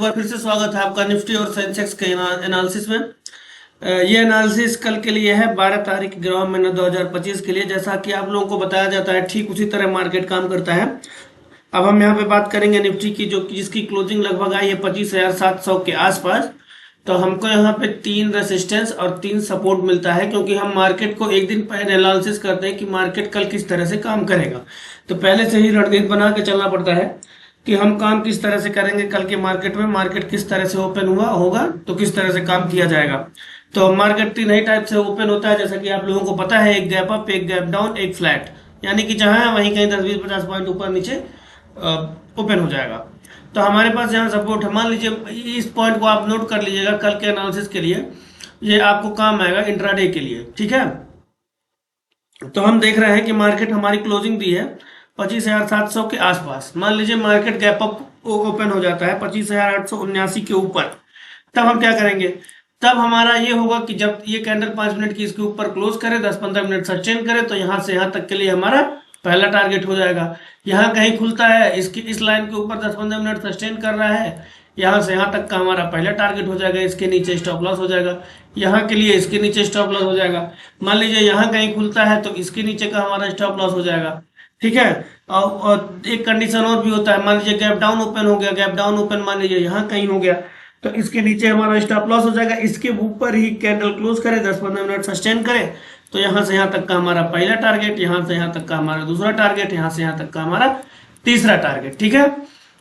बार फिर से स्वागत है आपका निफ्टी और सेंसेक्स के एनालिसिस में। ये एनालिसिस कल के लिए है 12 तारीख 11वां महीना 2025 के लिए। जैसा कि आप लोगों को बताया जाता है ठीक उसी तरह मार्केट काम करता है। अब हम यहाँ पे बात करेंगे निफ्टी की, जो जिसकी क्लोजिंग लगभग आई है 25,700 के आसपास। तो हमको यहाँ पे 3 रेसिस्टेंस और 3 सपोर्ट मिलता है, क्योंकि हम मार्केट को एक दिन पहले एनालिसिस करते हैं कि मार्केट कल किस तरह से काम करेगा। तो पहले से ही रणनीति बना के चलना पड़ता है कि हम काम किस तरह से करेंगे कल के मार्केट में। मार्केट किस तरह से ओपन हुआ होगा तो किस तरह से काम किया जाएगा। तो मार्केट 3 ही टाइप से ओपन होता है, जैसा कि आप लोगों को पता है। एक गैप अप, एक गैप डाउन, एक फ्लैट। यानी कि जहां है वहीं कहीं 10-20-50 पॉइंट ऊपर नीचे ओपन हो जाएगा। तो हमारे पास यहाँ सपोर्ट है। मान लीजिए इस पॉइंट को आप नोट कर लीजिएगा कल के एनालिसिस के लिए। ये आपको काम आएगा इंट्राडे के लिए, ठीक है। तो हम देख रहे हैं कि मार्केट हमारी क्लोजिंग दी है 25,700 के आसपास। मान लीजिए मार्केट गैप अप ओपन हो जाता है 25,879 के ऊपर। तब हम क्या करेंगे? तब हमारा ये होगा कि जब ये कैंडल 5 मिनट की इसके ऊपर क्लोज करे, 10-15 मिनट सस्टेन करे, तो यहां से यहां तक के लिए हमारा पहला टारगेट हो जाएगा। यहाँ कहीं खुलता है, इसकी इस लाइन के ऊपर 10-15 मिनट सस्टेन कर रहा है, यहाँ से यहाँ तक का हमारा पहला टारगेट हो जाएगा। इसके नीचे स्टॉप लॉस हो जाएगा। यहाँ के लिए इसके नीचे स्टॉप लॉस हो जाएगा। मान लीजिए यहाँ कहीं खुलता है तो इसके नीचे का हमारा स्टॉप लॉस हो जाएगा, ठीक है। और एक कंडीशन और भी होता है। मान लीजिए गैप डाउन ओपन हो गया, गैप डाउन ओपन मान लीजिए यहाँ कहीं हो गया, तो इसके नीचे हमारा स्टॉप लॉस हो जाएगा। इसके ऊपर ही कैंडल क्लोज करे, 10-15 मिनट सस्टेन करे, तो यहाँ से यहाँ तक का हमारा पहला टारगेट, यहाँ से यहाँ तक का हमारा दूसरा टारगेट, यहाँ से यहाँ तक का हमारा तीसरा टारगेट, ठीक है।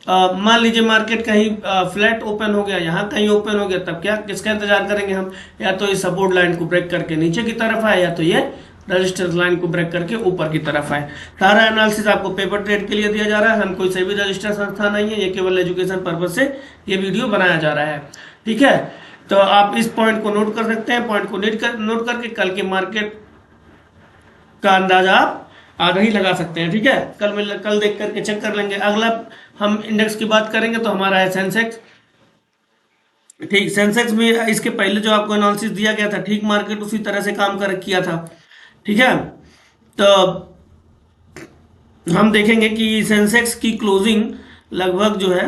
मान लीजिए मार्केट कहीं फ्लैट ओपन हो गया, यहाँ कहीं ओपन हो गया, तब क्या किसका इंतजार करेंगे हम? या तो इस सपोर्ट लाइन को ब्रेक करके नीचे की तरफ आए, या तो ये रजिस्टेंस लाइन को ब्रेक करके ऊपर की तरफ आए। सारा एनालिसिस आपको पेपर ट्रेड के लिए दिया जा रहा है। हम कोई से भी रजिस्टर संस्था नहीं है, ये केवल एजुकेशन पर्पज से ये वीडियो बनाया जा रहा है, ठीक है। तो आप इस पॉइंट को नोट कर सकते हैं। पॉइंट को नोट करके कल के मार्केट का अंदाजा आप आगे ही लगा सकते हैं, ठीक है। कल देख करके चेक कर लेंगे। अगला हम इंडेक्स की बात करेंगे तो हमारा है सेंसेक्स, ठीक। सेंसेक्स में इसके पहले जो आपको एनालिसिस दिया गया था, ठीक मार्केट उसी तरह से काम किया था, ठीक है। तो हम देखेंगे कि सेंसेक्स की क्लोजिंग लगभग जो है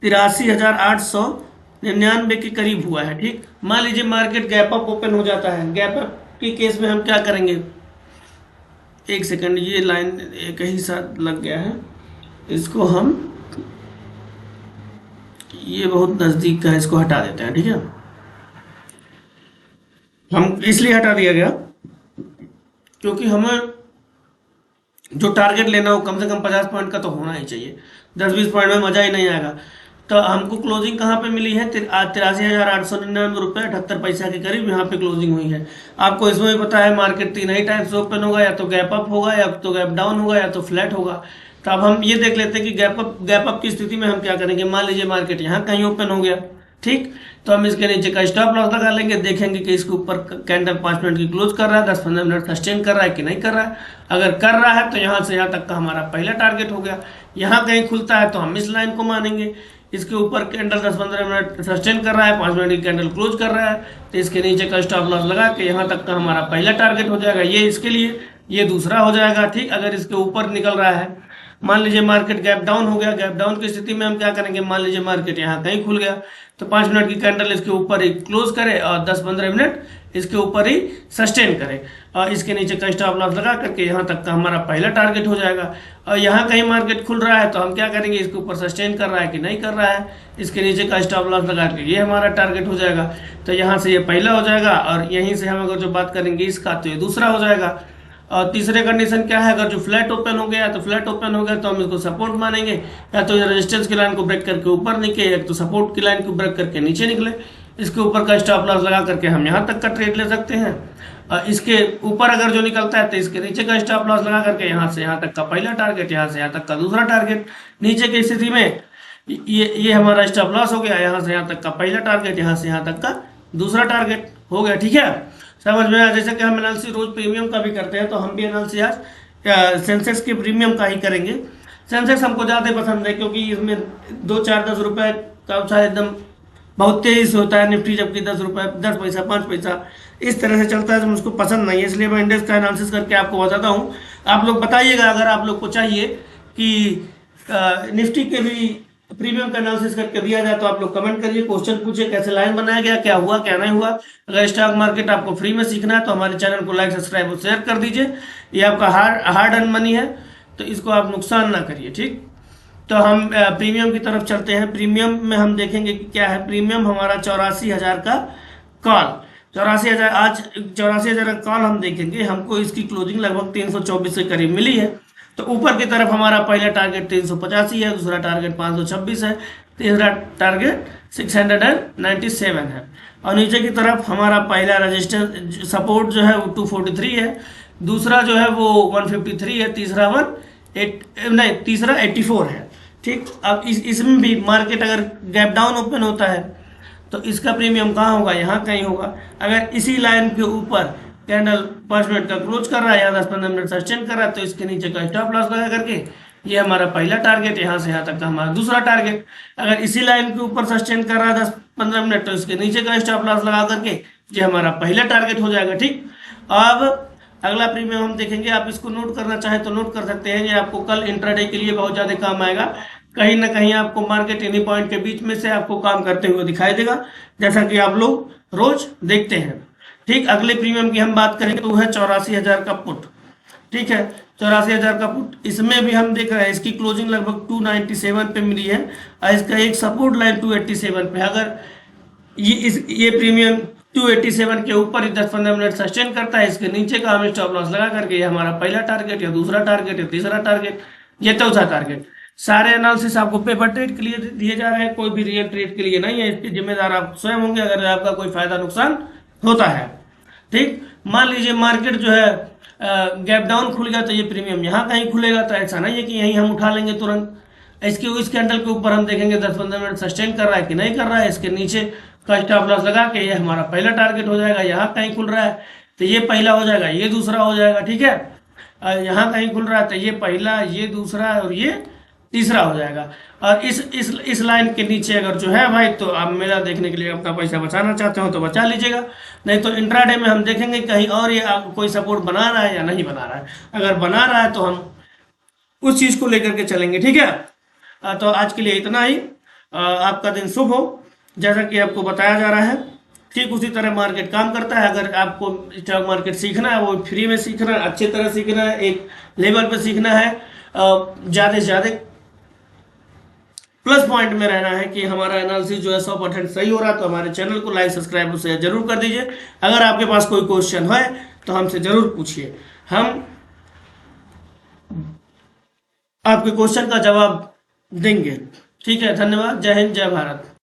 83,899 के करीब हुआ है, ठीक। मान लीजिए मार्केट गैप अप ओपन हो जाता है। गैप अप के केस में हम क्या करेंगे? एक सेकंड, ये लाइन एक ही साथ लग गया है, इसको हम, ये बहुत नजदीक का है, इसको हटा देते हैं, ठीक है। हम इसलिए हटा दिया गया क्योंकि हमें जो टारगेट लेना हो कम से कम 50 पॉइंट का तो होना ही चाहिए। 10-20 पॉइंट में मजा ही नहीं आएगा। तो हमको क्लोजिंग कहाँ पे मिली है? 83,899 रुपये 78 पैसा के करीब यहाँ पे क्लोजिंग हुई है। आपको इसमें भी पता है मार्केट 3 ही टाइप से ओपन होगा, या तो गैप अप होगा, या तो गैप डाउन होगा, या तो फ्लैट होगा। तो अब हम ये देख लेते हैं कि गैप अप की स्थिति में हम क्या करेंगे। मान लीजिए मार्केट यहाँ कहीं ओपन हो गया, ठीक। तो हम इसके नीचे का स्टॉप लॉस लगा लेंगे, देखेंगे कि इसके ऊपर कैंडल 5 मिनट की क्लोज कर रहा है, 10-15 मिनट सस्टेन कर रहा है कि नहीं कर रहा है। अगर कर रहा है तो यहाँ से यहाँ तक का हमारा पहला टारगेट हो गया। यहाँ कहीं खुलता है तो हम इस लाइन को मानेंगे। इसके ऊपर कैंडल 10-15 मिनट सस्टेन कर रहा है, 5 मिनट की कैंडल क्लोज कर रहा है, तो इसके नीचे का स्टॉप लॉस लगा के यहाँ तक का हमारा पहला टारगेट हो जाएगा। ये इसके लिए, ये दूसरा हो जाएगा, ठीक। अगर इसके ऊपर निकल रहा है, मान लीजिए मार्केट गैप डाउन हो गया, गैप डाउन की स्थिति में हम क्या करेंगे? मान लीजिए मार्केट यहाँ कहीं खुल गया, तो 5 मिनट की कैंडल इसके ऊपर ही क्लोज करे और 10-15 मिनट इसके ऊपर ही सस्टेन करे, और इसके नीचे का स्टॉप लॉस लगा करके यहाँ तक का हमारा पहला टारगेट हो जाएगा। और यहाँ कहीं मार्केट खुल रहा है तो हम क्या करेंगे? इसके ऊपर सस्टेन कर रहा है कि नहीं कर रहा है, इसके नीचे का स्टॉप लॉस लगा के ये हमारा टारगेट हो जाएगा। तो यहाँ से ये पहला हो जाएगा, और यहीं से हम अगर जो बात करेंगे इसका, तो ये दूसरा हो जाएगा। और तीसरे कंडीशन क्या है? अगर जो फ्लैट ओपन हो गया, तो फ्लैट ओपन हो गया तो हम इसको सपोर्ट मानेंगे, या तो रेजिस्टेंस की लाइन को ब्रेक करके ऊपर निकले, या तो सपोर्ट की लाइन को ब्रेक करके नीचे निकले। इसके ऊपर का स्टॉप लॉस लगा करके हम यहाँ तक का ट्रेड ले सकते हैं। इसके ऊपर अगर जो निकलता है तो इसके नीचे का स्टॉप लॉस लगा करके यहाँ से यहाँ तक का पहला टारगेट, यहाँ से यहाँ तक का दूसरा टारगेट। नीचे की स्थिति में ये हमारा स्टॉप लॉस हो गया, यहाँ से यहाँ तक का पहला टारगेट, यहाँ से यहाँ तक का दूसरा टारगेट हो गया, ठीक है। समझ में आया? जैसे कि हम एनालिसिस रोज प्रीमियम का भी करते हैं, तो हम भी एनालिसिस आज सेंसेक्स के प्रीमियम का ही करेंगे। सेंसेक्स हमको ज़्यादा पसंद है क्योंकि इसमें 2-4-10 रुपए का शायद एकदम बहुत तेजी से होता है। निफ्टी जबकि 10 रुपए, 10 पैसा, 5 पैसा इस तरह से चलता है, तो मुझको पसंद नहीं है, इसलिए मैं इंडेक्स का एनालिसिस करके आपको बताता हूँ। आप लोग बताइएगा अगर आप लोग को चाहिए कि निफ्टी के भी प्रीमियम का एनालिसिस करके दिया जाए तो आप लोग कमेंट करिए, क्वेश्चन पूछिए, कैसे लाइन बनाया गया, क्या हुआ क्या नहीं हुआ। अगर स्टॉक मार्केट आपको फ्री में सीखना है तो हमारे चैनल को लाइक सब्सक्राइब और शेयर कर दीजिए। ये आपका हार्ड अर्न मनी है, तो इसको आप नुकसान ना करिए, ठीक। तो हम प्रीमियम की तरफ चलते हैं। प्रीमियम में हम देखेंगे कि क्या है। प्रीमियम हमारा 84,000 का कॉल, 84,000, आज 84,000 का कॉल हम देखेंगे। हमको इसकी क्लोजिंग लगभग 324 के करीब मिली है। तो ऊपर की तरफ हमारा पहला टारगेट 385 है, दूसरा टारगेट 526 है, तीसरा टारगेट 697 है, और नीचे की तरफ हमारा पहला रजिस्टर सपोर्ट जो है वो 243 है, दूसरा जो है वो 153 है, तीसरा 84 है, ठीक। अब इसमें भी मार्केट अगर गैप डाउन ओपन होता है तो इसका प्रीमियम कहाँ होगा, यहाँ कहीं होगा। अगर इसी लाइन के ऊपर कैंडल 5 मिनट का क्लोज कर रहा है, यहाँ 10-15 मिनट सस्टेन कर रहा है, तो इसके नीचे का स्टॉप लॉस लगा करके ये हमारा पहला टारगेट, यहाँ से यहाँ तक का हमारा दूसरा टारगेट। अगर इसी लाइन के ऊपर सस्टेन कर रहा है 10-15 मिनट, तो इसके नीचे का स्टॉप लॉस लगा करके ये हमारा पहला टारगेट हो जाएगा, ठीक। अब अगला प्रीमियम हम देखेंगे। आप इसको नोट करना चाहें तो नोट कर सकते हैं, ये आपको कल इंट्राडे के लिए बहुत ज्यादा काम आएगा। कहीं ना कहीं आपको मार्केट एनी पॉइंट के बीच में से आपको काम करते हुए दिखाई देगा, जैसा कि आप लोग रोज देखते हैं, ठीक। अगले प्रीमियम की हम बात करेंगे तो वो है 84,000 का पुट, ठीक है। 84,000 का पुट, इसमें भी हम देख रहे हैं इसकी क्लोजिंग लगभग 297 पे मिली है, और इसका एक सपोर्ट लाइन 287 पे। अगर ये प्रीमियम 287 के ऊपर ही 10-15 मिनट सस्टेन करता है, इसके नीचे का हम स्टॉप लॉस लगा करके ये हमारा पहला टारगेट या दूसरा टारगेट या तीसरा टारगेट या चौथा टारगेट। सारे एनालिसिस आपको पेपर ट्रेड के लिए दिए जा रहे हैं, कोई भी रियल ट्रेड के लिए नहीं है। इसके जिम्मेदार आप स्वयं होंगे अगर आपका कोई फायदा नुकसान होता है, ठीक। मान लीजिए मार्केट जो है गैप डाउन खुल गया तो ये प्रीमियम यहाँ कहीं खुलेगा, तो ऐसा नहीं है कि यहीं हम उठा लेंगे तुरंत। इस कैंडल के ऊपर हम देखेंगे 10-15 मिनट सस्टेन कर रहा है कि नहीं कर रहा है, इसके नीचे का स्टॉप लॉस लगा के ये हमारा पहला टारगेट हो जाएगा। यहाँ कहीं खुल रहा है तो ये पहला हो जाएगा, ये दूसरा हो जाएगा, ठीक है। यहाँ कहीं खुल रहा है तो ये पहला, ये दूसरा और ये तीसरा हो जाएगा। और इस लाइन के नीचे अगर जो है भाई, तो आप मेला देखने के लिए अपना पैसा बचाना चाहते हो तो बचा लीजिएगा, नहीं तो इंट्राडे में हम देखेंगे कहीं और ये कोई सपोर्ट बना रहा है या नहीं बना रहा है। अगर बना रहा है तो हम उस चीज को लेकर के चलेंगे, ठीक है। तो आज के लिए इतना ही। आपका दिन शुभ हो, जैसा कि आपको बताया जा रहा है, ठीक उसी तरह मार्केट काम करता है। अगर आपको स्टॉक मार्केट सीखना है, वो फ्री में सीखना है, अच्छी तरह सीखना है, एक लेवल पे सीखना है, ज़्यादा से ज़्यादा प्लस पॉइंट में रहना है कि हमारा एनालिसिस जो है 100% सही हो रहा है, तो हमारे चैनल को लाइक सब्सक्राइब से जरूर कर दीजिए। अगर आपके पास कोई क्वेश्चन है तो हमसे जरूर पूछिए, हम आपके क्वेश्चन का जवाब देंगे, ठीक है। धन्यवाद। जय हिंद, जय भारत।